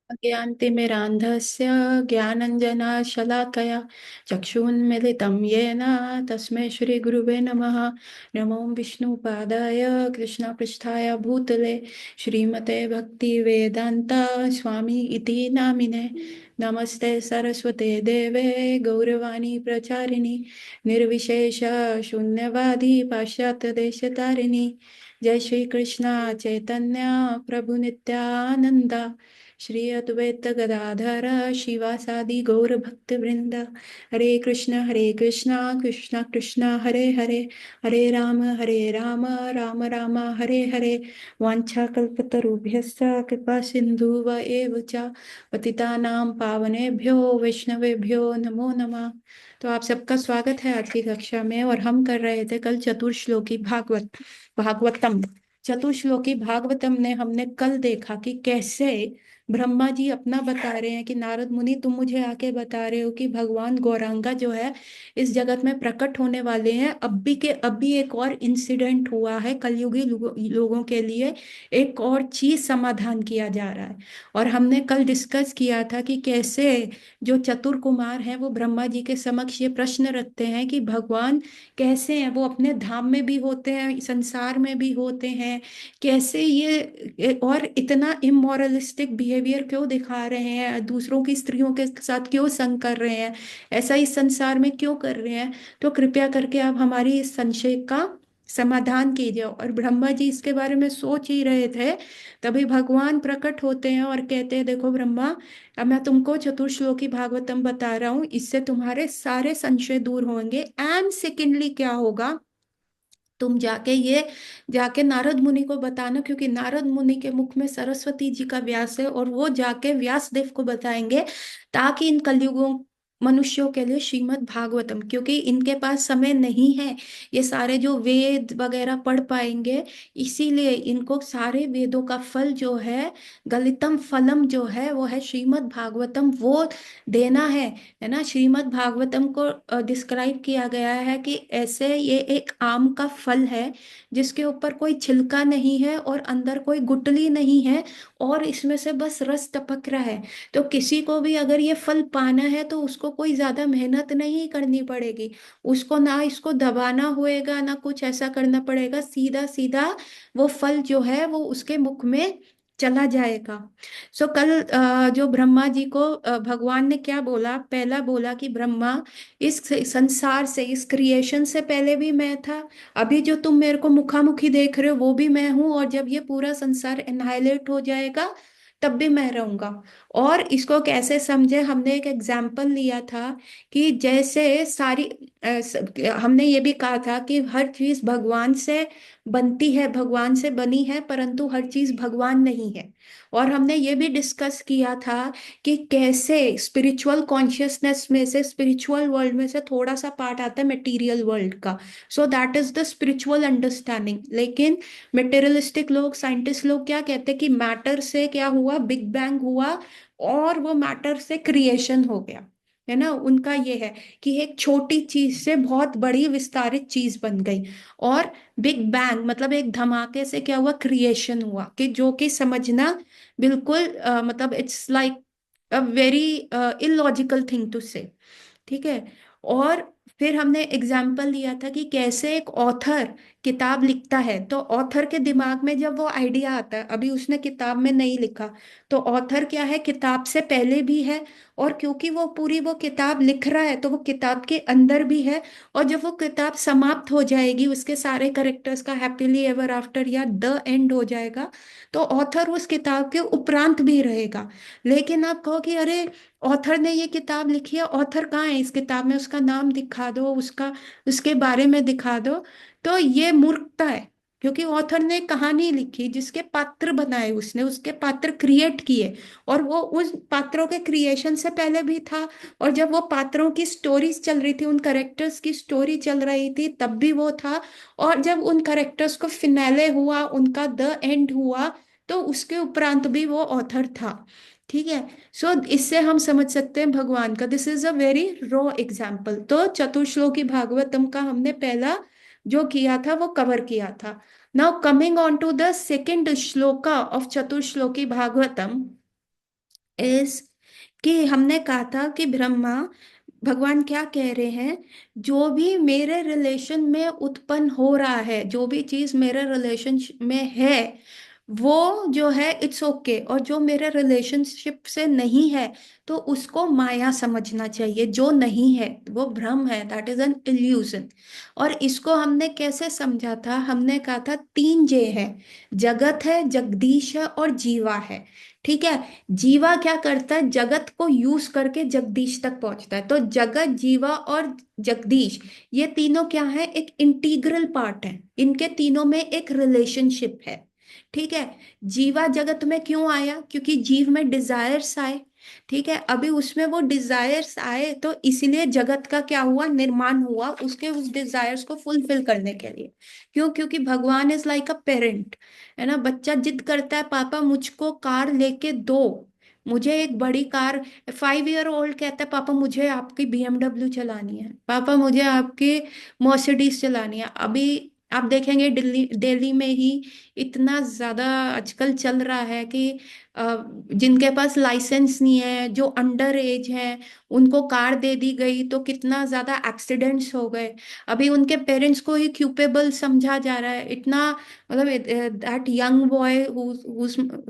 ज्ञानतिमिरान्धस्य ज्ञानञ्जनशलाकया चक्षुन्मिलितं येन तस्मै श्रीगुरुवे नमः। नमो विष्णुपादाय कृष्णपृष्ठाय भूतले श्रीमते भक्तिवेदान्ता स्वामी इति नामिने। नमस्ते सरस्वते देवे गौरवाणी प्रचारिणि निर्विशेष शून्यवादी पाश्चात्यदेशतारिणि। जय श्री कृष्ण चैतन्य प्रभु नित्यानंदा श्री अद्वैत गदाधर शिवासादि गौर भक्त वृंद। हरे कृष्णा कृष्णा कृष्णा हरे हरे, हरे राम राम राम हरे हरे। वाञ्छाकल्पतरुभ्यश्च कृपा सिंधु एव च पतितानां पावनेभ्यो वैष्णवेभ्यो नमो नमः। तो आप सबका स्वागत है आज की कक्षा में। और हम कर रहे थे कल चतुर्श्लोकी भागवतम। चतुश्लोकी भागवतम ने हमने कल देखा कि कैसे ब्रह्मा जी अपना बता रहे हैं कि नारद मुनि तुम मुझे आके बता रहे हो कि भगवान गौरांगा जो है इस जगत में प्रकट होने वाले हैं। अभी एक और इंसिडेंट हुआ है कलयुगी लोगों के लिए। एक और चीज समाधान किया जा रहा है। और हमने कल डिस्कस किया था कि कैसे जो चतुर कुमार हैं वो ब्रह्मा जी के समक्ष ये प्रश्न रखते हैं कि भगवान कैसे हैं, वो अपने धाम में भी होते हैं संसार में भी होते हैं, कैसे और इतना इमोरलिस्टिक बिहेवियर क्यों दिखा रहे हैं, दूसरों की स्त्रियों के साथ क्यों संग कर रहे हैं, ऐसा इस संसार में क्यों कर रहे हैं। तो कृपया करके आप हमारी इस संशय का समाधान कीजिए। और ब्रह्मा जी इसके बारे में सोच ही रहे थे, तभी भगवान प्रकट होते हैं और कहते हैं देखो ब्रह्मा, अब मैं तुमको चतुर्श्लोकी भागवतम बता रहा हूँ, इससे तुम्हारे सारे संशय दूर होंगे। एंड सेकेंडली क्या होगा, तुम जाके नारद मुनि को बताना, क्योंकि नारद मुनि के मुख में सरस्वती जी का व्यास है और वो जाके व्यास देव को बताएंगे, ताकि इन कलयुगों मनुष्यों के लिए श्रीमद् भागवतम, क्योंकि इनके पास समय नहीं है ये सारे जो वेद वगैरह पढ़ पाएंगे, इसीलिए इनको सारे वेदों का फल जो है, गलितम फलम जो है वो है श्रीमद् भागवतम, वो देना है ना। श्रीमद् भागवतम को डिस्क्राइब किया गया है कि ऐसे ये एक आम का फल है जिसके ऊपर कोई छिलका नहीं है और अंदर कोई गुठली नहीं है, और इसमें से बस रस टपक रहा है। तो किसी को भी अगर ये फल पाना है तो उसको कोई ज्यादा मेहनत नहीं करनी पड़ेगी, उसको ना इसको दबाना होएगा ना कुछ ऐसा करना पड़ेगा, सीधा सीधा वो फल जो है वो उसके मुख में चला जाएगा। सो कल जो ब्रह्मा जी को भगवान ने क्या बोला, पहला बोला कि ब्रह्मा, इस संसार से, इस क्रिएशन से पहले भी मैं था, अभी जो तुम मेरे को मुखामुखी देख रहे हो वो भी मैं हूं, और जब ये पूरा संसार एनहाइलेट हो जाएगा तब भी मैं रहूंगा। और इसको कैसे समझे, हमने एक एग्जाम्पल लिया था कि जैसे हमने ये भी कहा था कि हर चीज भगवान से बनती है, भगवान से बनी है, परंतु हर चीज भगवान नहीं है। और हमने ये भी डिस्कस किया था कि कैसे स्पिरिचुअल कॉन्शियसनेस में से, स्पिरिचुअल वर्ल्ड में से थोड़ा सा पार्ट आता है मटेरियल वर्ल्ड का। So that is the spiritual understanding. लेकिन मटेरियलिस्टिक लोग, साइंटिस्ट लोग क्या कहते हैं कि मैटर से क्या हुआ, बिग बैंग हुआ, और वो मैटर से क्रिएशन हो गया, है ना। उनका ये है कि एक छोटी चीज से बहुत बड़ी विस्तारित चीज बन गई। और बिग बैंग मतलब एक धमाके से क्या हुआ, क्रिएशन हुआ, कि जो कि समझना बिल्कुल मतलब it's like a very illogical thing to say. ठीक है। और फिर हमने एग्जाम्पल लिया था कि कैसे एक ऑथर किताब लिखता है, तो ऑथर के दिमाग में जब वो आइडिया आता है, अभी उसने किताब में नहीं लिखा, तो ऑथर क्या है, किताब से पहले भी है, और क्योंकि वो किताब लिख रहा है तो वो किताब के अंदर भी है। और जब वो किताब समाप्त हो जाएगी, उसके सारे करेक्टर्स का हैप्पीली एवर आफ्टर या द एंड हो जाएगा, तो ऑथर उस किताब के उपरांत भी रहेगा। लेकिन आप कहो कि अरे, ऑथर ने ये किताब लिखी है, ऑथर कहाँ है इस किताब में, उसका नाम दिखा दो, उसके बारे में दिखा दो, तो ये मूर्खता है। क्योंकि ऑथर ने कहानी लिखी, जिसके पात्र बनाए उसने, उसके पात्र क्रिएट किए, और वो उन पात्रों के क्रिएशन से पहले भी था। और जब वो पात्रों की स्टोरीज चल रही थी, उन करेक्टर्स की स्टोरी चल रही थी, तब भी वो था। और जब उन करेक्टर्स को फिनाले हुआ, उनका द एंड हुआ, तो उसके उपरांत भी वो ऑथर था। ठीक है। सो इससे हम समझ सकते हैं भगवान का, this is a very raw example. तो चतुश्लोकी भागवतम का हमने पहला जो किया था वो कवर किया था। Now coming on to the second shloka of Chatushloki Bhagavatam. इस कि हमने कहा था कि ब्रह्मा, भगवान क्या कह रहे हैं, जो भी मेरे रिलेशन में उत्पन्न हो रहा है, जो भी चीज मेरे रिलेशन में है, वो जो है इट्स ओके, और जो मेरे रिलेशनशिप से नहीं है तो उसको माया समझना चाहिए, जो नहीं है वो भ्रम है, दैट इज एन इल्यूजन। और इसको हमने कैसे समझा था, हमने कहा था तीन जे है, जगत है, जगदीश है और जीवा है। ठीक है। जीवा क्या करता है, जगत को यूज करके जगदीश तक पहुंचता है। तो जगत, जीवा और जगदीश, ये तीनों क्या है, एक इंटीग्रल पार्ट है, इनके तीनों में एक रिलेशनशिप है। ठीक है। जीवा जगत में क्यों आया, क्योंकि जीव में डिजायर्स आए। ठीक है। अभी उसमें वो डिजायर्स आए तो इसीलिए जगत का क्या हुआ, निर्माण हुआ, उसके उस डिजायर्स को फुलफिल करने के लिए। क्यों, क्योंकि भगवान इज लाइक अ पेरेंट, है ना। बच्चा जिद करता है, पापा मुझको कार लेके दो, मुझे एक बड़ी कार। 5 ईयर ओल्ड कहता है, पापा मुझे आपकी BMW चलानी है, पापा मुझे आपकी मर्सिडीज चलानी है। अभी आप देखेंगे दिल्ली, दिल्ली में ही इतना ज्यादा आजकल चल रहा है कि जिनके पास लाइसेंस नहीं है, जो अंडर एज है, उनको कार दे दी गई तो कितना ज्यादा एक्सीडेंट्स हो गए। अभी उनके पेरेंट्स को ही क्यूपेबल समझा जा रहा है इतना, मतलब that young boy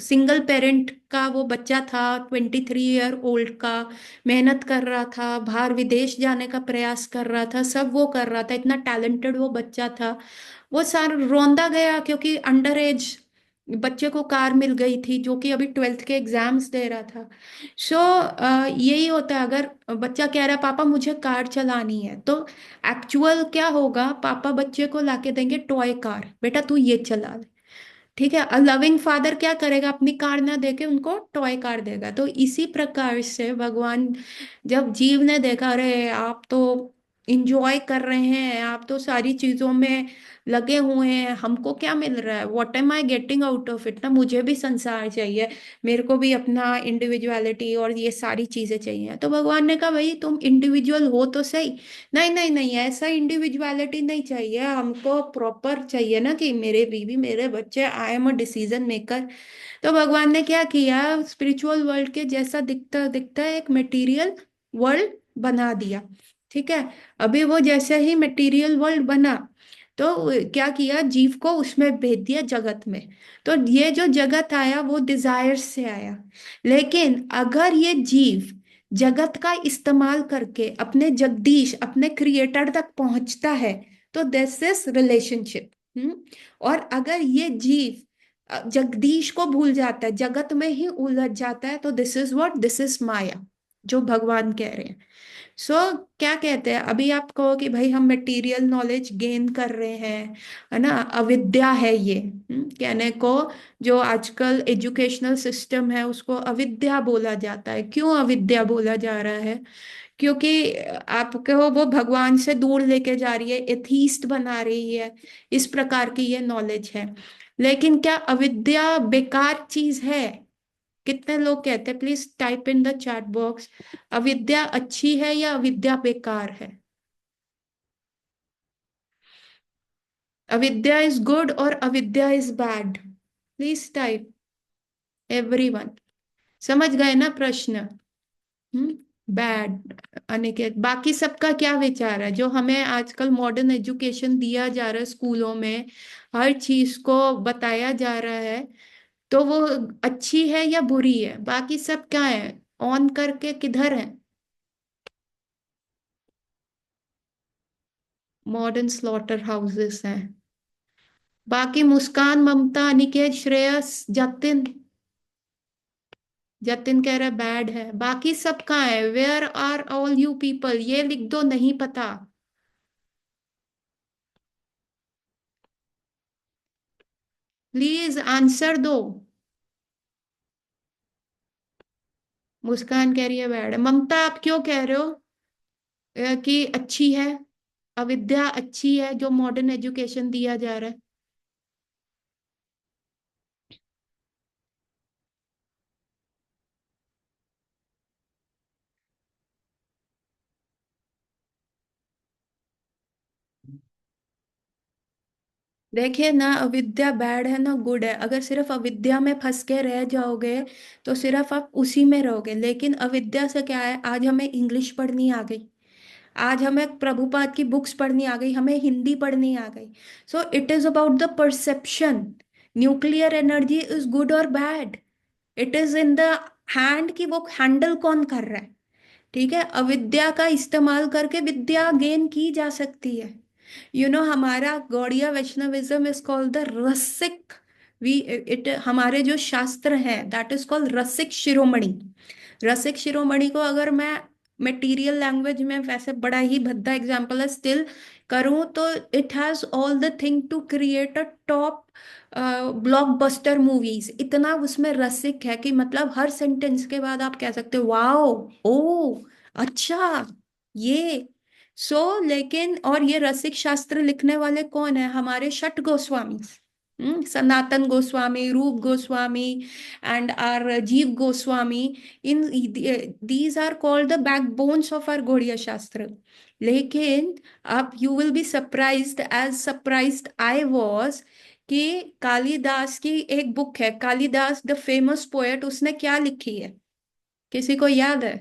single parent का वो बच्चा था, 23 ईयर ओल्ड का, मेहनत कर रहा था, बाहर विदेश जाने का प्रयास कर रहा था, सब वो कर रहा था, इतना टैलेंटेड वो बच्चा था, वो सारा रौंदा गया क्योंकि अंडर एज बच्चे को कार मिल गई थी, जो कि अभी 12th के एग्जाम्स दे रहा था। सो यही होता है, अगर बच्चा कह रहा है पापा मुझे कार चलानी है, तो एक्चुअल क्या होगा, पापा बच्चे को लाके देंगे टॉय कार, बेटा तू ये चला ले। ठीक है। अ लविंग फादर क्या करेगा, अपनी कार ना देके उनको टॉय कार देगा। तो इसी प्रकार से भगवान, जब जीव ने देखा, अरे आप तो इंजॉय कर रहे हैं, आप तो सारी चीजों में लगे हुए हैं, हमको क्या मिल रहा है, what am I getting out of it, ना मुझे भी संसार चाहिए, मेरे को भी अपना इंडिविजुअलिटी और ये सारी चीजें चाहिए। तो भगवान ने कहा भाई तुम इंडिविजुअल हो तो सही, नहीं नहीं नहीं, ऐसा इंडिविजुअलिटी नहीं चाहिए हमको, प्रॉपर चाहिए ना कि मेरे बीवी मेरे बच्चे, I am a decision maker. तो भगवान ने क्या किया, स्पिरिचुअल वर्ल्ड के जैसा दिखता दिखता है एक मटेरियल वर्ल्ड बना दिया। ठीक है। अभी वो जैसे ही मटेरियल वर्ल्ड बना, तो क्या किया, जीव को उसमें भेज दिया जगत में। तो ये जो जगत आया वो डिजायर से आया। लेकिन अगर ये जीव जगत का इस्तेमाल करके अपने जगदीश, अपने क्रिएटर तक पहुंचता है, तो दिस इज रिलेशनशिप। और अगर ये जीव जगदीश को भूल जाता है, जगत में ही उलझ जाता है, तो this is what, this is maya, जो भगवान कह रहे हैं। सो क्या कहते हैं, अभी आप कहो कि भाई हम मटेरियल नॉलेज गेन कर रहे हैं, है ना, अविद्या है ये। कहने को, जो आजकल एजुकेशनल सिस्टम है उसको अविद्या बोला जाता है। क्यों अविद्या बोला जा रहा है, क्योंकि आपको वो भगवान से दूर लेके जा रही है, एथीस्ट बना रही है, इस प्रकार की ये नॉलेज है। लेकिन क्या अविद्या बेकार चीज है? कितने लोग कहते हैं, please type in the chat box, अविद्या अच्छी है या अविद्या बेकार है? अविद्या इज गुड और अविद्या is bad? Please type, everyone. समझ गए ना प्रश्न? बैड। अनिकेत, बाकी सबका क्या विचार है, जो हमें आजकल मॉडर्न एजुकेशन दिया जा रहा है स्कूलों में, हर चीज को बताया जा रहा है, तो वो अच्छी है या बुरी है? बाकी सब क्या है, ऑन करके किधर है? मॉडर्न स्लॉटर हाउसेस हैं। बाकी मुस्कान, ममता, अनिकेत, श्रेयस, जतिन, जतिन कह रहा है बैड है। बाकी सब कहाँ है, where are all you people, ये लिख दो, नहीं पता। प्लीज आंसर दो। मुस्कान कह रही है बैड है। ममता आप क्यों कह रहे हो कि अच्छी है, अविद्या अच्छी है जो मॉडर्न एजुकेशन दिया जा रहा है? देखिए ना, अविद्या बैड है ना गुड है। अगर सिर्फ अविद्या में फंस के रह जाओगे तो सिर्फ आप उसी में रहोगे। लेकिन अविद्या से क्या है, आज हमें इंग्लिश पढ़नी आ गई, आज हमें प्रभुपाद की बुक्स पढ़नी आ गई, हमें हिंदी पढ़नी आ गई। So it is about the perception. Nuclear energy is good और bad, it is in the hand कि वो हैंडल कौन कर रहा है। ठीक है, अविद्या का इस्तेमाल करके विद्या गेन की जा सकती है। हमारा Gaudiya Vaishnavism is called the rasik. We it हमारे जो शास्त्र हैं that is called Rasik Shiromani. Rasik Shiromani को अगर मैं मटेरियल लैंग्वेज में वैसे बड़ा ही भद्दा एग्जांपल है स्टिल करूं तो it has all the thing to create a top blockbuster movies. इतना उसमें रसिक है कि मतलब हर सेंटेंस के बाद आप कह सकते हो वाओ, ओ, अच्छा, ये। लेकिन और ये रसिक शास्त्र लिखने वाले कौन है, हमारे षट गोस्वामी। सनातन गोस्वामी, रूप Goswami and our Jiva Goswami. In these are called the backbones of our Gaudiya shastra. लेकिन अब you will be surprised as surprised I was कि कालिदास की एक बुक है, कालिदास द फेमस पोएट, उसने क्या लिखी है, किसी को याद है?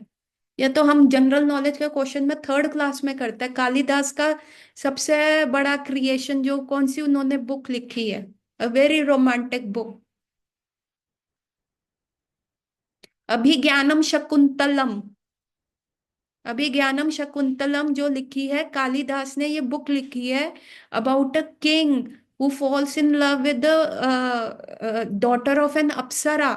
या तो हम जनरल नॉलेज के क्वेश्चन में थर्ड क्लास में करते हैं। कालिदास का सबसे बड़ा क्रिएशन जो कौन सी उन्होंने बुक लिखी है, a very romantic book, Abhijnanam Shakuntalam. Abhijnanam Shakuntalam जो लिखी है कालिदास ने, ये बुक लिखी है about a king who falls in love with the daughter of an apsara.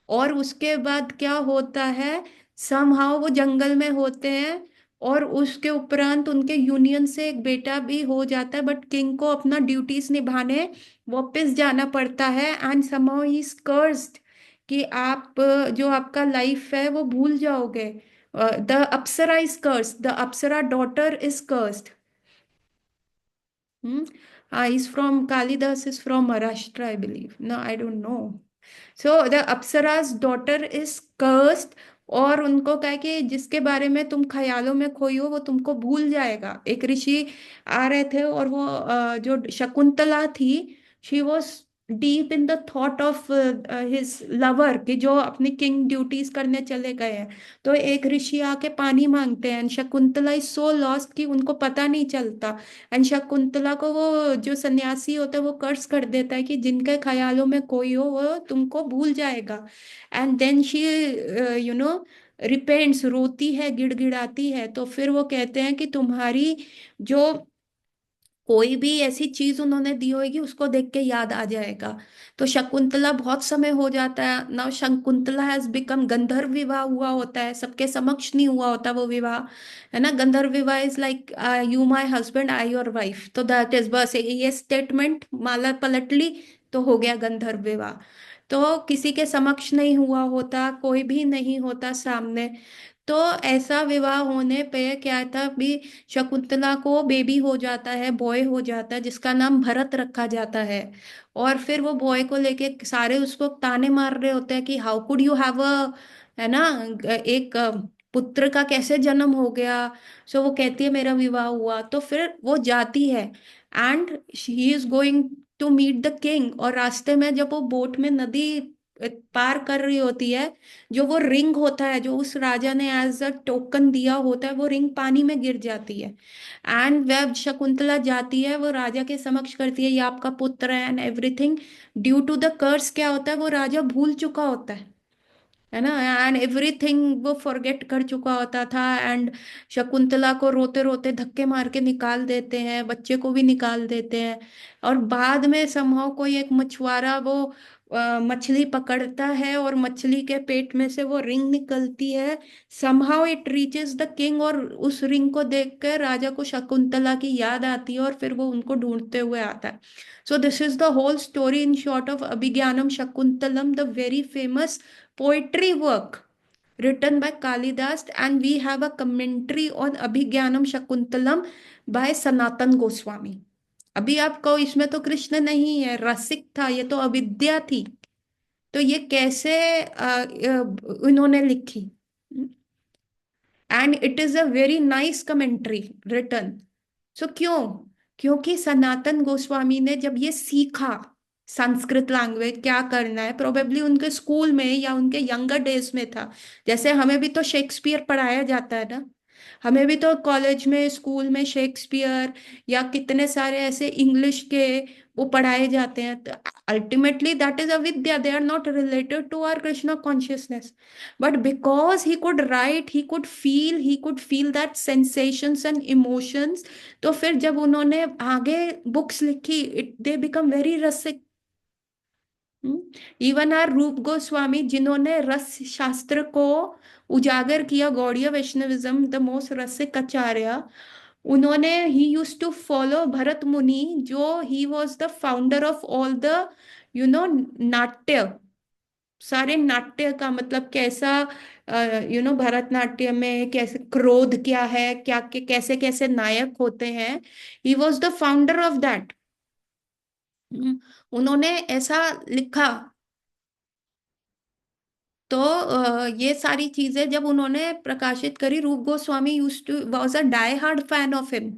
और उसके बाद क्या होता है, समहाउ वो जंगल में होते हैं और उसके उपरांत उनके यूनियन से एक बेटा भी हो जाता है, बट किंग को अपना ड्यूटीज निभाने वापस जाना पड़ता है। And somehow he is cursed कि आप जो आपका लाइफ है वो भूल जाओगे। The Apsara is cursed. The Apsara daughter is cursed. Hmm? He's from Kalidas is from Maharashtra, I believe. No, I don't know. So the Apsara's daughter is cursed। और उनको कहा कि जिसके बारे में तुम ख्यालों में खोई हो वो तुमको भूल जाएगा। एक ऋषि आ रहे थे और वो जो शकुंतला थी, she was deep in the thought of his lover कि जो अपनी किंग ड्यूटीज करने चले गए हैं। तो एक ऋषि आके पानी मांगते हैं, शकुंतला इज सो लॉस्ट कि उनको पता नहीं चलता। एंड शकुंतला को वो जो सन्यासी होता है वो कर्स कर देता है कि जिनके ख्यालों में कोई हो वो तुमको भूल जाएगा। And then she you know repents, रोती है, गिड़गिड़ाती है। तो फिर वो कहते हैं कि तुम्हारी जो कोई भी ऐसी चीज उन्होंने दी होगी उसको देख के याद आ जाएगा। तो शकुंतला बहुत समय हो जाता है ना, शकुंतला हैज बिकम, गंधर्व विवाह हुआ होता है, सबके समक्ष नहीं हुआ होता वो विवाह, है ना। गंधर्व विवाह is like you my husband I your wife, तो दैट इज बस ये स्टेटमेंट माला पलट ली तो हो गया गंधर्व विवाह। तो किसी के समक्ष नहीं हुआ होता, कोई भी नहीं होता सामने। तो ऐसा विवाह होने पे क्या था भी, शकुंतला को बेबी हो जाता है, बॉय हो जाता है जिसका नाम भरत रखा जाता है। और फिर वो बॉय को लेके सारे उसको ताने मार रहे होते हैं कि how could you have a, है ना, एक पुत्र का कैसे जन्म हो गया। सो वो कहती है मेरा विवाह हुआ। तो फिर वो जाती है and he is going to meet the king. और रास्ते में जब वो बोट में नदी पार कर रही होती है, जो वो रिंग होता है जो उस राजा ने एज अ टोकन दिया होता है, वो रिंग पानी में गिर जाती है। एंड वह शकुंतला जाती है, वो राजा के समक्ष करती है ये आपका पुत्र है and everything. Due to the curse क्या होता है, वो राजा भूल चुका होता है ना, एंड एवरीथिंग वो फॉरगेट कर चुका होता था। एंड शकुंतला को रोते रोते धक्के मार के निकाल देते हैं, बच्चे को भी निकाल देते हैं। और बाद में समहाउ कोई एक मछुआरा वो मछली पकड़ता है और मछली के पेट में से वो रिंग निकलती है। Somehow it reaches the king और उस रिंग को देखकर राजा को शकुंतला की याद आती है और फिर वो उनको ढूंढते हुए आता है। So this is the whole story in short of Abhijnanam Shakuntalam, the very famous poetry work written by Kalidas, and we have a commentary on Abhigyanam Shakuntalam by Sanatan Goswami। अभी आपको इसमें तो कृष्ण नहीं है, रसिक था, ये तो अविद्या थी। तो ये कैसे इन्होंने लिखी। And it is a very nice commentary written. So क्यों, क्योंकि सनातन गोस्वामी ने जब ये सीखा संस्कृत लैंग्वेज क्या करना है, प्रोबेबली उनके स्कूल में या उनके यंगर डेज में था। जैसे हमें भी तो शेक्सपियर पढ़ाया जाता है ना, हमें भी तो कॉलेज में स्कूल में शेक्सपियर या कितने सारे ऐसे इंग्लिश के वो पढ़ाए जाते हैं। तो ultimately that is avidya, they are not related to our Krishna consciousness, but because he could right, he could feel that sensations and emotions. तो फिर जब उन्होंने आगे बुक्स लिखी, it they become very rasik. Even our Rup Goswami, जिन्होंने रस शास्त्र को उजागर किया, गौड़ीय वैष्णविज्म द मोस्ट रसिक आचार्य, उन्होंने ही use to follow Bharat Muni, जो he was the founder of all the natya, सारे नाट्य का मतलब कैसा, भरतनाट्यम में कैसे क्रोध क्या है, क्या कैसे कैसे नायक होते हैं, ही was the founder of that. उन्होंने ऐसा लिखा। तो ये सारी चीजें जब उन्होंने प्रकाशित करी, Rup Goswami use to was a die hard fan of him.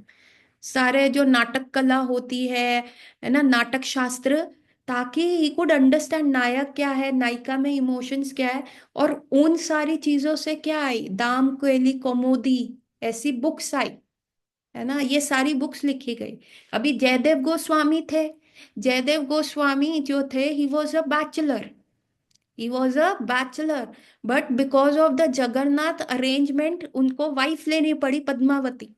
सारे जो नाटक कला होती है ना, नाटक शास्त्र, ताकि ही कुड अंडरस्टैंड नायक क्या है, नायिका में इमोशंस क्या है। और उन सारी चीजों से क्या आई, दाम कोयली कौमुदी ऐसी बुक्स आई, है ना, ये सारी बुक्स लिखी गई। अभी जयदेव गोस्वामी थे, जयदेव गोस्वामी जो थे, he was a bachelor, he was a bachelor, but because of the Jagannath arrangement उनको वाइफ लेनी पड़ी, पद्मावती।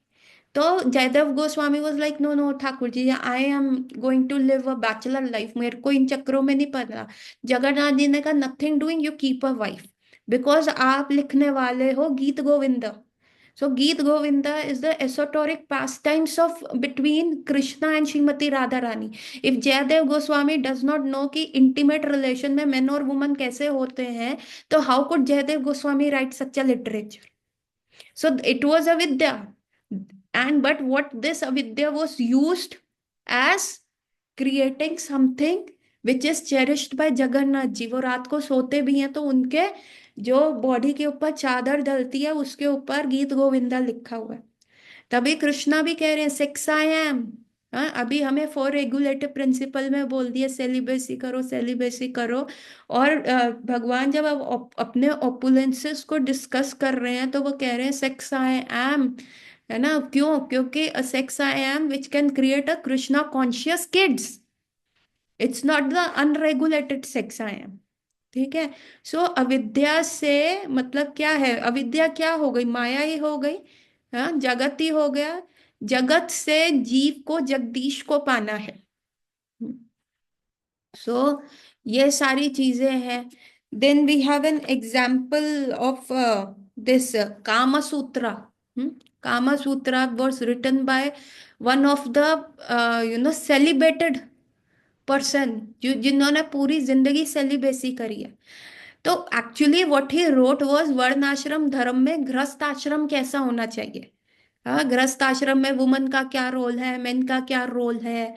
तो Jaidev Goswami was like, no no Thakur ji, I am going to live a bachelor life, मेरे को इन चक्रों में नहीं पड़ना। जगन्नाथ जी ने कहा, nothing doing, you keep a wife, because आप लिखने वाले हो Geet Govinda. So Geet Govinda is the esoteric pastimes of between Krishna and Shrimati Radha Rani. If Jayadev Goswami does not know कि इंटीमेट रिलेशन में मैन और वुमन कैसे होते हैं, तो how could Jayadev Goswami write such a literature? So it was avidya, and but what this avidya was used as creating something which is cherished by Jagannath ji. वो रात को सोते भी हैं तो उनके जो बॉडी के ऊपर चादर डलती है उसके ऊपर गीत गोविंदा लिखा हुआ है। तभी कृष्णा भी कह रहे हैं, सेक्स आई एम। अभी हमें फॉर रेगुलेटिव प्रिंसिपल में बोल दिया सेलिबेसी करो, सेलिबेसी करो। और भगवान जब अब अपने ओपुलेंसेस को डिस्कस कर रहे हैं तो वो कह रहे हैं सेक्स आई एम, है ना। क्यों? क्योंकि sex I am which can create a Krishna conscious kids, it's not the unregulated sex I am. ठीक है। सो अविद्या से मतलब क्या है, अविद्या क्या हो गई, माया ही हो गई। हाँ, जगत ही हो गया। जगत से जीव को जगदीश को पाना है। सो ये सारी चीजें हैं। Then we have an example of this Kama Sutra. Kama Sutra was written by one of the celebrated person, जो जिन्होंने पूरी जिंदगी सेलिब्रेसी करी है। तो actually what he wrote was varna ashram धर्म में गृहस्थ आश्रम कैसा होना चाहिए। हाँ, गृहस्थ आश्रम में वुमन का क्या रोल है, मेन का क्या रोल है,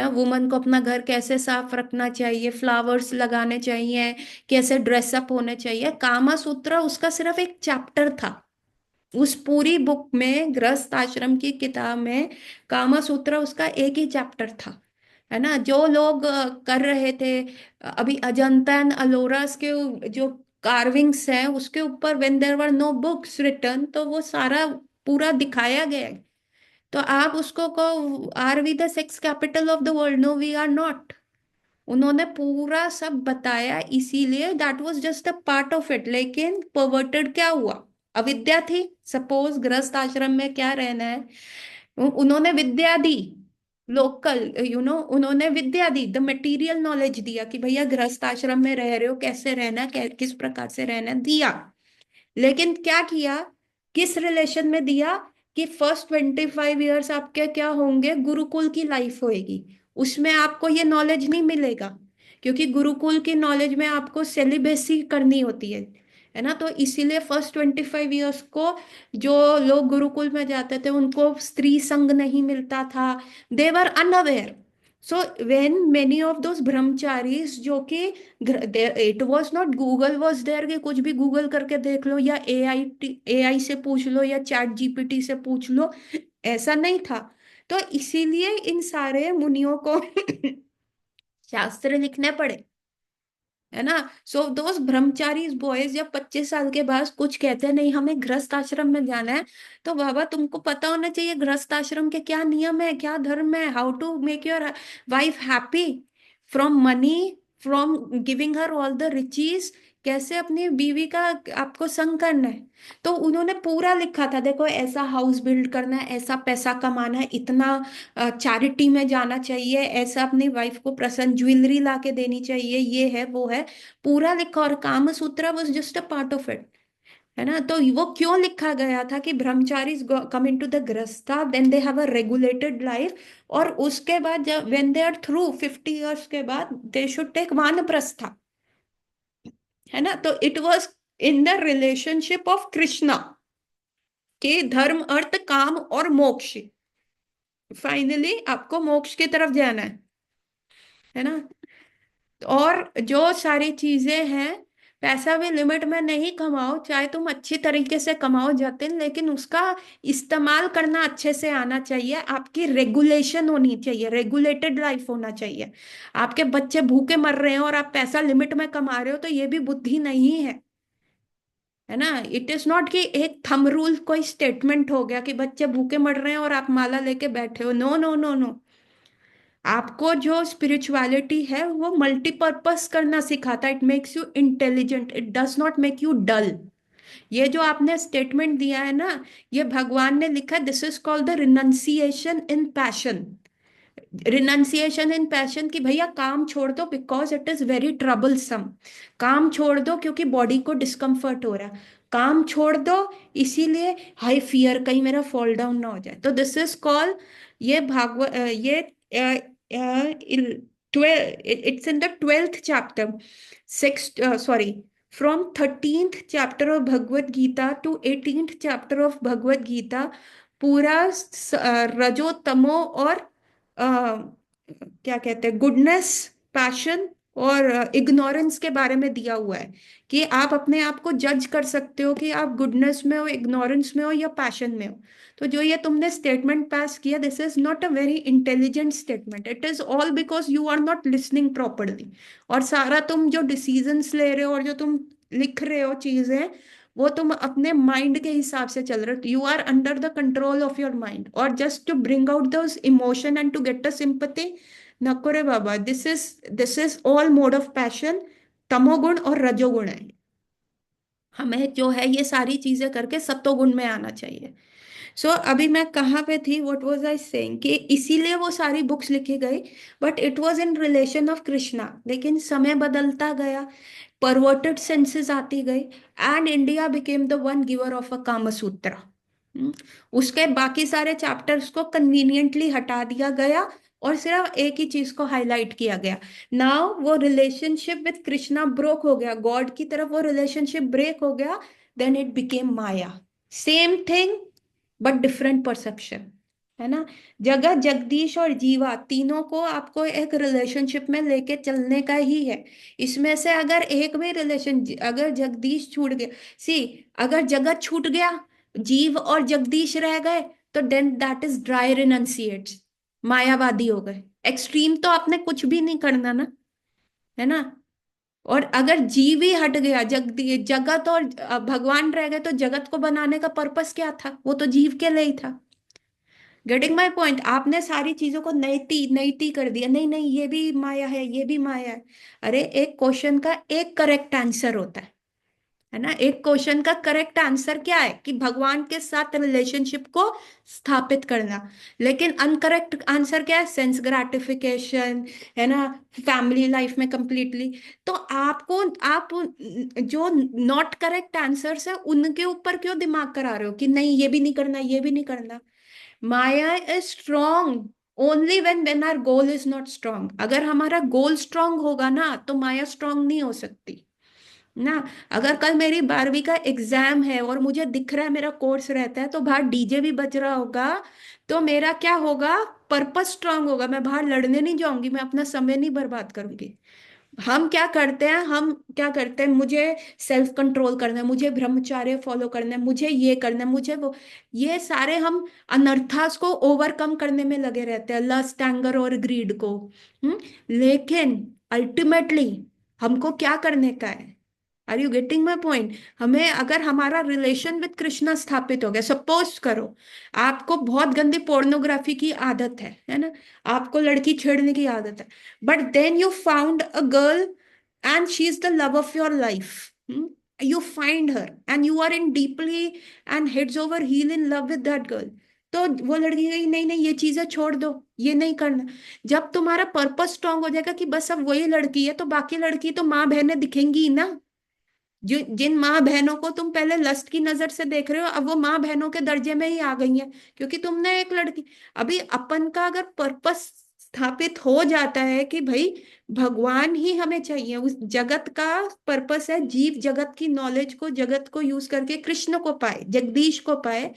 वुमन को अपना घर कैसे साफ रखना चाहिए, फ्लावर्स लगाने चाहिए, कैसे ड्रेसअप होने चाहिए। कामा सूत्र उसका सिर्फ एक चैप्टर था उस पूरी बुक में, गृहस्थ आश्रम की किताब में कामा सूत्र उसका एक ही चैप्टर था, है ना। जो लोग कर रहे थे अभी अजंता एंड अलोरास के जो कार्विंग्स हैं उसके ऊपर, when there were no books written, तो वो सारा पूरा दिखाया गया है। तो आप उसको को, are we the sex capital of the world? No, we are not. उन्होंने पूरा सब बताया, इसीलिए that was just a part of it. लेकिन परवर्टेड क्या हुआ, अविद्या थी। सपोज गृहस्थ आश्रम में क्या रहना है, उन्होंने विद्या दी, लोकल उन्होंने विद्या दी, द मटेरियल नॉलेज दिया कि भैया गृहस्थ आश्रम में रह रहे हो, कैसे रहना, किस प्रकार से रहना, दिया। लेकिन क्या किया, किस रिलेशन में दिया, कि फर्स्ट 25 ईयर्स आपके क्या होंगे, गुरुकुल की लाइफ होएगी, उसमें आपको ये नॉलेज नहीं मिलेगा। क्योंकि गुरुकुल की नॉलेज में आपको सेलिबेसी करनी होती है ना। तो इसीलिए फर्स्ट 25 ईयर्स को जो लोग गुरुकुल में जाते थे उनको स्त्री संग नहीं मिलता था, they were unaware. So when many of those brahmacharis जो कि, it was not Google was there कि कुछ भी गूगल करके देख लो, या एआई से पूछ लो, या चैट जीपीटी से पूछ लो, ऐसा नहीं था। तो इसीलिए इन सारे मुनियों को शास्त्र लिखने पड़े, है ना। सो दोस्त ब्रह्मचारी बॉयज जब 25 साल के बाद कुछ कहते हैं, नहीं हमें गृहस्थ आश्रम में जाना है, तो बाबा तुमको पता होना चाहिए गृहस्थ आश्रम के क्या नियम है, क्या धर्म है, how to make your wife happy from money, from giving her all the riches, कैसे अपनी बीवी का आपको संग करना है। तो उन्होंने पूरा लिखा था, देखो ऐसा हाउस बिल्ड करना है, ऐसा पैसा कमाना है, इतना चैरिटी में जाना चाहिए, ऐसा अपनी वाइफ को प्रसन्न ज्वेलरी ला के देनी चाहिए, ये है वो है, पूरा लिखा। और काम सूत्र was just a part of it, है ना। तो वो क्यों लिखा गया था कि brahmachari come in to the grihastha, then they have a regulated life, और उसके बाद जब when they are through 50 years के बाद दे शुड टेक वानप्रस्था, है ना। तो it was in the relationship of Krishna के धर्म अर्थ काम और मोक्ष, फाइनली आपको मोक्ष की तरफ जाना है ना। और जो सारी चीजें हैं, पैसा भी लिमिट में नहीं कमाओ, चाहे तुम अच्छी तरीके से कमाओ जतिन, लेकिन उसका इस्तेमाल करना अच्छे से आना चाहिए, आपकी रेगुलेशन होनी चाहिए, रेगुलेटेड लाइफ होना चाहिए। आपके बच्चे भूखे मर रहे हैं और आप पैसा लिमिट में कमा रहे हो, तो ये भी बुद्धि नहीं है ना। इट इज नॉट कि एक थंब रूल कोई स्टेटमेंट हो गया कि बच्चे भूखे मर रहे हैं और आप माला लेके बैठे हो, नो नो नो नो। आपको जो स्पिरिचुअलिटी है वो मल्टीपर्पस करना सिखाता है, it makes you intelligent, it does not make you dull. ये जो आपने स्टेटमेंट दिया है ना, ये भगवान ने लिखा, this is called the renunciation in passion. Renunciation in passion, कि भैया काम छोड़ दो because it is very troublesome, काम छोड़ दो क्योंकि बॉडी को डिस्कम्फर्ट हो रहा है, काम छोड़ दो इसीलिए हाई फियर कहीं मेरा फॉल डाउन ना हो जाए। तो दिस इज कॉल्ड, ये भागवत, ये it's in the 12th chapter, six sorry, from 13th chapter of Bhagavad Gita to 18th chapter of Bhagavad Gita, पूरा रजो तमो और क्या कहते हैं, गुडनेस, पैशन और इग्नोरेंस के बारे में दिया हुआ है, कि आप अपने आप को जज कर सकते हो कि आप गुडनेस में हो, इग्नोरेंस में हो या पैशन में हो। तो जो ये तुमने स्टेटमेंट पास किया, this is not a very intelligent statement, it is all because you are not listening properly. और सारा तुम जो डिसीजंस ले रहे हो और जो तुम लिख रहे हो चीजें, वो तुम अपने माइंड के हिसाब से चल रहे हो, you are under the control of your mind, और just to bring out those emotion and to get a sympathy, नको रे बाबा, this is all mode of passion, तमोगुण और रजोगुण है। हमें जो है ये सारी चीजें करके सत्वगुण में आना चाहिए। सो अभी मैं कहाँ पे थी, व्हाट वाज आई सेइंग, कि इसीलिए वो सारी बुक्स लिखी गई, but it was in relation of Krishna. लेकिन समय बदलता गया, परवर्टेड सेंसेस आती गई, and India became the one giver of a Kama Sutra. उसके बाकी सारे चैप्टर्स को कन्वीनियंटली हटा दिया गया, और सिर्फ एक ही चीज को हाईलाइट किया गया। नाउ वो रिलेशनशिप विद कृष्णा ब्रोक हो गया, गॉड की तरफ वो रिलेशनशिप ब्रेक हो गया, then it became maya. Same thing but different perception, है ना। जगत, जगदीश और जीवा, तीनों को आपको एक रिलेशनशिप में लेके चलने का ही है। इसमें से अगर एक भी रिलेशन, अगर जगदीश छूट गया, सी, अगर जगत छूट गया, जीव और जगदीश रह गए, तो देन दैट इज ड्राई रिनंसिएट्स, मायावादी हो गए। एक्सट्रीम तो आपने कुछ भी नहीं करना ना, है ना। और अगर जीव ही हट गया, जगत और भगवान रह गए, तो जगत को बनाने का पर्पस क्या था, वो तो जीव के लिए ही था। गेटिंग माई पॉइंट, आपने सारी चीजों को नैति नैति कर दिया, नहीं नहीं ये भी माया है, ये भी माया है। अरे एक क्वेश्चन का एक करेक्ट आंसर होता है ना। एक क्वेश्चन का करेक्ट आंसर क्या है, कि भगवान के साथ रिलेशनशिप को स्थापित करना। लेकिन अनकरेक्ट आंसर क्या है, सेंस ग्रेटिफिकेशन, है ना, फैमिली लाइफ में कंप्लीटली। तो आपको, आप जो नॉट करेक्ट आंसर्स है उनके ऊपर क्यों दिमाग करा रहे हो, कि नहीं ये भी नहीं करना, ये भी नहीं करना। Maya is strong only when our goal is not strong. अगर हमारा गोल स्ट्रॉन्ग होगा ना, तो माया स्ट्रॉन्ग नहीं हो सकती ना। अगर कल मेरी 12वीं का एग्जाम है और मुझे दिख रहा है मेरा कोर्स रहता है, तो बाहर डीजे भी बज रहा होगा, तो मेरा क्या होगा, पर्पस स्ट्रांग होगा, मैं बाहर लड़ने नहीं जाऊंगी, मैं अपना समय नहीं बर्बाद करूंगी। हम क्या करते हैं, मुझे सेल्फ कंट्रोल करना है, मुझे ब्रह्मचर्य फॉलो करना है, मुझे ये करना है, मुझे वो, ये सारे हम अनर्थास को ओवरकम करने में लगे रहते हैं, लस्ट, एंगर और ग्रीड को। हम्म। लेकिन अल्टीमेटली हमको क्या करने का है? Are you getting my point? हमें अगर हमारा रिलेशन विद कृष्णा स्थापित हो गया, सपोज करो आपको बहुत गंदी पोर्नोग्राफी की आदत है ना, आपको लड़की छेड़ने की आदत है, but then you found a girl and she's the love of your life. Hmm? You find her and you are in deeply and heads over heel in love with that girl. तो वो लड़की कही नहीं नहीं, ये चीजें छोड़ दो, ये नहीं करना। जब तुम्हारा पर्पस स्ट्रांग हो जाएगा कि बस अब वही लड़की है, तो बाकी लड़की तो माँ बहनें दिखेंगी ही ना। जो जिन माँ बहनों को तुम पहले लस्ट की नजर से देख रहे हो, अब वो माँ बहनों के दर्जे में ही आ गई हैं, क्योंकि तुमने एक लड़की। अभी अपन का अगर पर्पस स्थापित हो जाता है कि भाई भगवान ही हमें चाहिए, उस जगत का पर्पस है जीव जगत की नॉलेज को, जगत को यूज करके कृष्ण को पाए, जगदीश को पाए,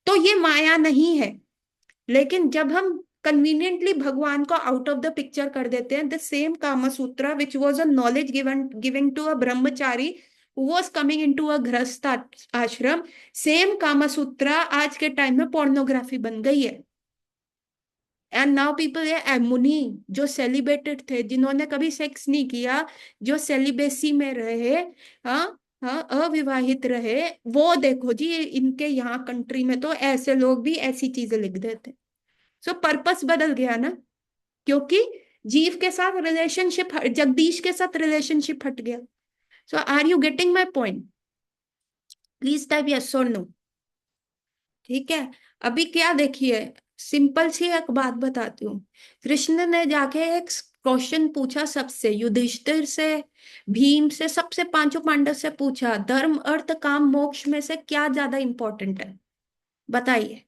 तो ये माया नहीं है। लेकिन जब हम कन्वीनियंटली भगवान को आउट ऑफ द पिक्चर कर देते हैं, the same Kama Sutra which was a knowledge given giving to a brahmachari was coming in to a grihastha ashram, same Kama सूत्र आज के टाइम में पोर्नोग्राफी बन गई है। एंड नाउ पीपल ये मुनि जो सेलिब्रेटेड थे, जिन्होंने कभी सेक्स नहीं किया, जो सेलिबेसी में रहे, हाँ हाँ, अविवाहित रहे, वो देखो जी इनके यहाँ कंट्री में तो ऐसे लोग भी ऐसी चीजें लिख देते। सो पर्पस बदल गया ना, क्योंकि जीव के साथ रिलेशनशिप, जगदीश के साथ रिलेशनशिप हट गया। So are you getting my point? Please type yes और नो। ठीक है। अभी क्या देखिए, सिंपल सी एक बात बताती हूँ। कृष्ण ने जाके एक क्वेश्चन पूछा सबसे, युधिष्ठिर से, भीम से, सबसे, पांचों पांडव से पूछा, धर्म अर्थ काम मोक्ष में से क्या ज्यादा इंपॉर्टेंट है, बताइए।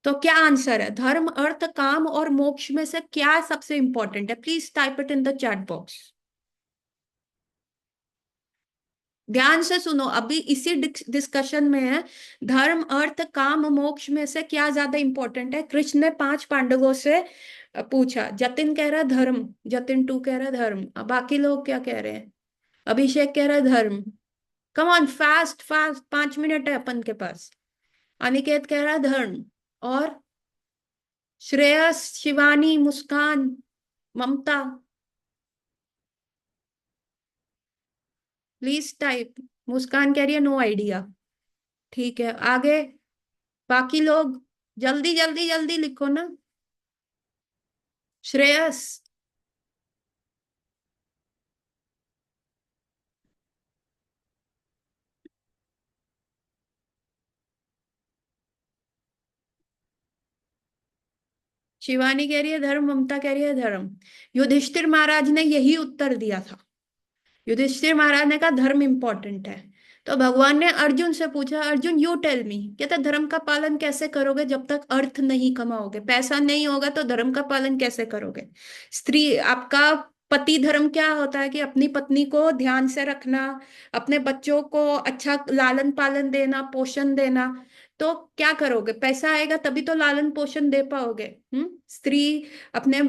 तो क्या आंसर है? धर्म अर्थ काम और मोक्ष में से क्या सबसे इंपॉर्टेंट है? Please type it in the chat box. ध्यान से सुनो, अभी इसी डिस्कशन में है, धर्म अर्थ काम मोक्ष में से क्या ज्यादा इंपॉर्टेंट है। कृष्ण ने पांच पांडवों से पूछा, जतिन कह रहा है धर्म, जतिन टू कह रहा है धर्म, अब बाकी लोग क्या कह रहे हैं? अभिषेक कह रहा है धर्म। Come on, fast fast, 5 minute है अपन के पास। अनिकेत कह रहा है धर्म। और श्रेयस, शिवानी, मुस्कान, ममता, प्लीज टाइप। मुस्कान कह रही है नो आइडिया। ठीक है, आगे बाकी लोग जल्दी जल्दी जल्दी लिखो ना। श्रेयस, शिवानी कह रही है धर्म, ममता कह रही है धर्म। युधिष्ठिर महाराज ने यही उत्तर दिया था। युधिष्ठिर महाराज ने कहा धर्म इंपॉर्टेंट है। तो भगवान ने अर्जुन से पूछा, अर्जुन यू टेल मी, कहते धर्म का पालन कैसे करोगे जब तक अर्थ नहीं कमाओगे, पैसा नहीं होगा तो धर्म का पालन कैसे करोगे? स्त्री, आपका पति धर्म क्या होता है कि अपनी पत्नी को ध्यान से रखना, अपने बच्चों को अच्छा लालन पालन देना, पोषण देना। तो क्या करोगे? पैसा आएगा तभी तो लालन पोषण दे पाओगे। स्त्री अपने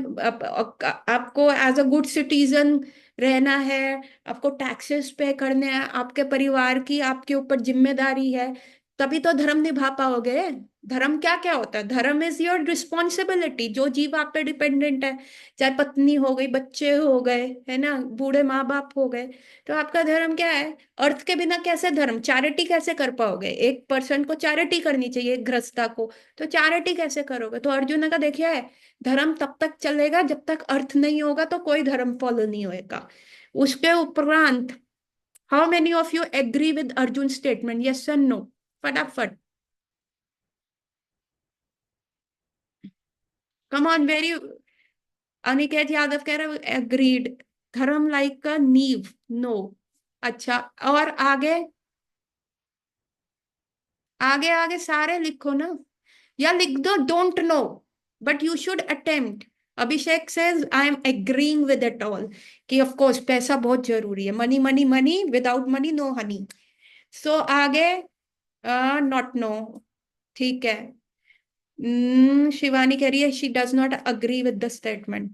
आपको एज अ गुड सिटीजन रहना है, आपको टैक्सेस पे करने हैं, आपके परिवार की आपके ऊपर जिम्मेदारी है, तभी तो धर्म निभा पाओगे। धर्म क्या क्या होता है? धर्म इज योर रिस्पॉन्सिबिलिटी, जो जीव आप पे डिपेंडेंट है, चाहे पत्नी हो गई, बच्चे हो गए, है ना, बूढ़े माँ बाप हो गए, तो आपका धर्म क्या है? अर्थ के बिना कैसे धर्म, चैरिटी कैसे कर पाओगे? एक पर्सन को चैरिटी करनी चाहिए, एक गृहस्था को, तो चैरिटी कैसे करोगे? तो अर्जुन ने कहा देखिए, धर्म तब तक चलेगा जब तक अर्थ नहीं होगा, तो कोई धर्म फॉलो नहीं होएगा। उसके उपरांत, how many of you agree with Arjun statement, yes and no, फटाफट। Come on, very. Aniket Yadav कह रहा है एग्रीड, धर्म लाइक अ नीव, नो। अच्छा, और आगे, आगे आगे सारे लिखो ना, या लिख दो don't know, but you should attempt. Abhishek says I am agreeing with it all, कि ऑफ कोर्स पैसा बहुत जरूरी है, money money money, without money no honey. So आगे, नॉट नो, ठीक है। शिवानी कह रही है she does not agree with the statement.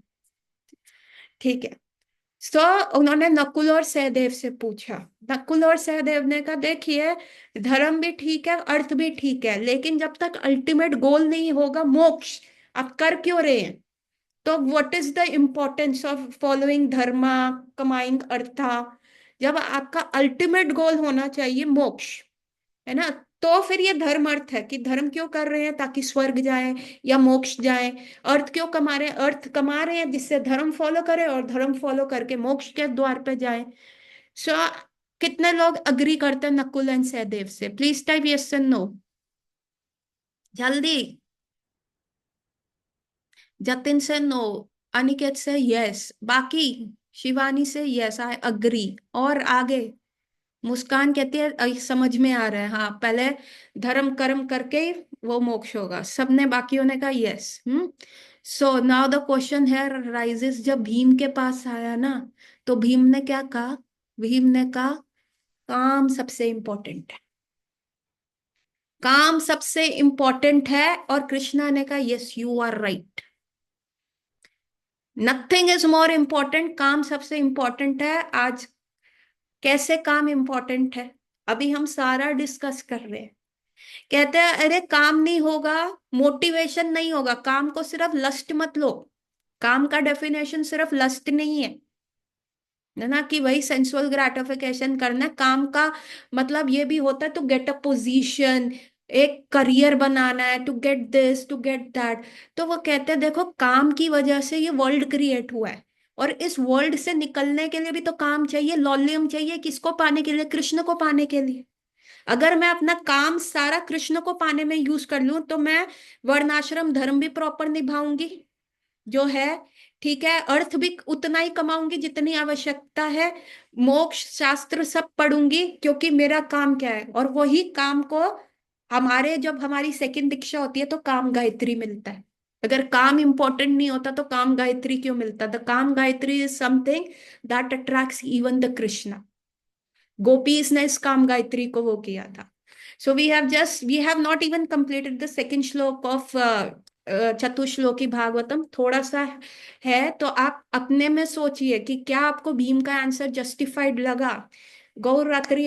ठीक है। सो उन्होंने नकुल और सहदेव से पूछा। नकुल और सहदेव ने कहा देखिए, धर्म भी ठीक है, अर्थ भी ठीक है, लेकिन जब तक अल्टीमेट गोल नहीं होगा मोक्ष, आप कर क्यों रहे हैं? तो what is the importance of following dharma, कमाइंग अर्था, जब आपका अल्टीमेट गोल होना चाहिए मोक्ष, है ना? तो फिर ये धर्म अर्थ है कि धर्म क्यों कर रहे हैं, ताकि स्वर्ग जाए या मोक्ष जाए। अर्थ क्यों कमा रहे हैं? अर्थ कमा रहे हैं जिससे धर्म फॉलो करे, और धर्म फॉलो करके मोक्ष के द्वार पे जाए। सो कितने लोग अग्री करते हैं नकुल एंड सहदेव से? Please type yes and no, जल्दी। जतिन से नो, अनिकेत से यस, बाकी शिवानी से यस, आई अग्री। और आगे मुस्कान कहती है समझ में आ रहा है, हाँ पहले धर्म कर्म करके ही वो मोक्ष होगा। सबने, बाकियों ने कहा yes. So now the question है राइजेस, जब भीम के पास आया ना, तो भीम ने क्या कहा? भीम ने कहा काम सबसे इंपॉर्टेंट है, काम सबसे इंपॉर्टेंट है। और कृष्णा ने कहा yes you are right, nothing is more important, काम सबसे इंपॉर्टेंट है। आज कैसे काम इंपॉर्टेंट है, अभी हम सारा डिस्कस कर रहे हैं। कहते हैं अरे काम नहीं होगा, मोटिवेशन नहीं होगा, काम को सिर्फ लस्ट मत लो। काम का डेफिनेशन सिर्फ लस्ट नहीं है ना, कि वही सेंसुअल ग्रेटिफिकेशन करना है। काम का मतलब ये भी होता है टू गेट अ पोजीशन, एक करियर बनाना है, to get this to get that. तो वो कहते हैं देखो, काम की वजह से ये वर्ल्ड क्रिएट हुआ है, और इस वर्ल्ड से निकलने के लिए भी तो काम चाहिए, लॉल्यूम चाहिए। किसको पाने के लिए? कृष्ण को पाने के लिए। अगर मैं अपना काम सारा कृष्ण को पाने में यूज कर लूं, तो मैं वर्णाश्रम धर्म भी प्रॉपर निभाऊंगी जो है, ठीक है, अर्थ भी उतना ही कमाऊंगी जितनी आवश्यकता है, मोक्ष शास्त्र सब पढ़ूंगी, क्योंकि मेरा काम क्या है। और वही काम को हमारे, जब हमारी सेकंड दीक्षा होती है तो काम गायत्री मिलता है। अगर काम इंपॉर्टेंट नहीं होता तो काम गायत्री क्यों मिलता? The kama Gayatri is something that attracts even the Krishna. Gopis ने इस काम गायत्री को वो किया था। So we have not even completed the second shloka of Chatushloki Bhagavatam, थोड़ा सा है। तो आप अपने में सोचिए कि क्या आपको भीम का आंसर जस्टिफाइड लगा? गौर रात्रि